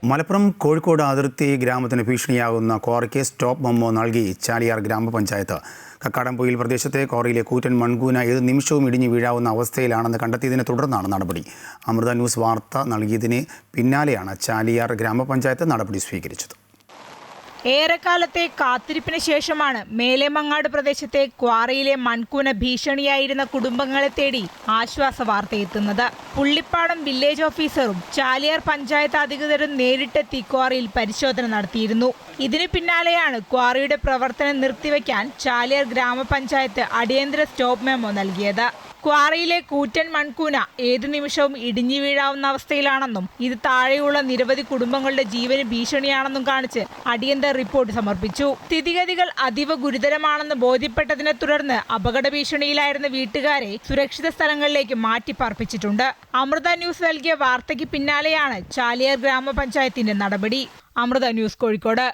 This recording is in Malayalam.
മലപ്പുറം കോഴിക്കോട് അതിർത്തി ഗ്രാമത്തിന് ഭീഷണിയാകുന്ന ക്വാറിക്ക് സ്റ്റോപ്പ് മെമ്മോ നൽകി ചാലിയാർ ഗ്രാമപഞ്ചായത്ത്. കക്കാടംപൊയിൽ പ്രദേശത്തെ ക്വാറിയിലെ കൂറ്റൻ മൺകൂന ഏത് നിമിഷവും ഇടിഞ്ഞു വീഴാവുന്ന അവസ്ഥയിലാണെന്ന് കണ്ടെത്തിയതിനെ തുടർന്നാണ് നടപടി. അമൃത ന്യൂസ് വാർത്ത നൽകിയതിന് പിന്നാലെയാണ് ചാലിയാർ ഗ്രാമപഞ്ചായത്ത് നടപടി സ്വീകരിച്ചത്. ഏറെക്കാലത്തെ കാത്തിരിപ്പിന് ശേഷമാണ് മേലേമങ്ങാട് പ്രദേശത്തെ ക്വാറിയിലെ മൺകൂന ഭീഷണിയായിരുന്ന കുടുംബങ്ങളെ തേടി ആശ്വാസ വാർത്തയെത്തുന്നത്. പുള്ളിപ്പാടം വില്ലേജ് ഓഫീസറും ചാലിയാർ പഞ്ചായത്ത് അധികൃതരും നേരിട്ടെത്തി ക്വാറിയിൽ പരിശോധന നടത്തിയിരുന്നു. ഇതിന് പിന്നാലെയാണ് ക്വാറിയുടെ പ്രവർത്തനം നിർത്തിവെക്കാൻ ചാലിയാർ ഗ്രാമപഞ്ചായത്ത് അടിയന്തര സ്റ്റോപ്പ് മെമ്മോ നൽകിയത്. ക്വാറിയിലെ കൂറ്റൻ മൺകൂന ഏതു നിമിഷവും ഇടിഞ്ഞു വീഴാവുന്ന അവസ്ഥയിലാണെന്നും ഇത് താഴെയുള്ള നിരവധി കുടുംബങ്ങളുടെ ജീവന് ഭീഷണിയാണെന്നും കാണിച്ച് അടിയന്തര റിപ്പോർട്ട് സമർപ്പിച്ചു. സ്ഥിതിഗതികൾ അതീവ ഗുരുതരമാണെന്ന് ബോധ്യപ്പെട്ടതിനെ തുടർന്ന് അപകട ഭീഷണിയിലായിരുന്ന വീട്ടുകാരെ സുരക്ഷിത സ്ഥലങ്ങളിലേക്ക് മാറ്റിപ്പാർപ്പിച്ചിട്ടുണ്ട്. അമൃത ന്യൂസ് നൽകിയ വാർത്തയ്ക്ക് പിന്നാലെയാണ് ചാലിയാർ ഗ്രാമപഞ്ചായത്തിന്റെ നടപടി. അമൃത ന്യൂസ് കോഴിക്കോട്.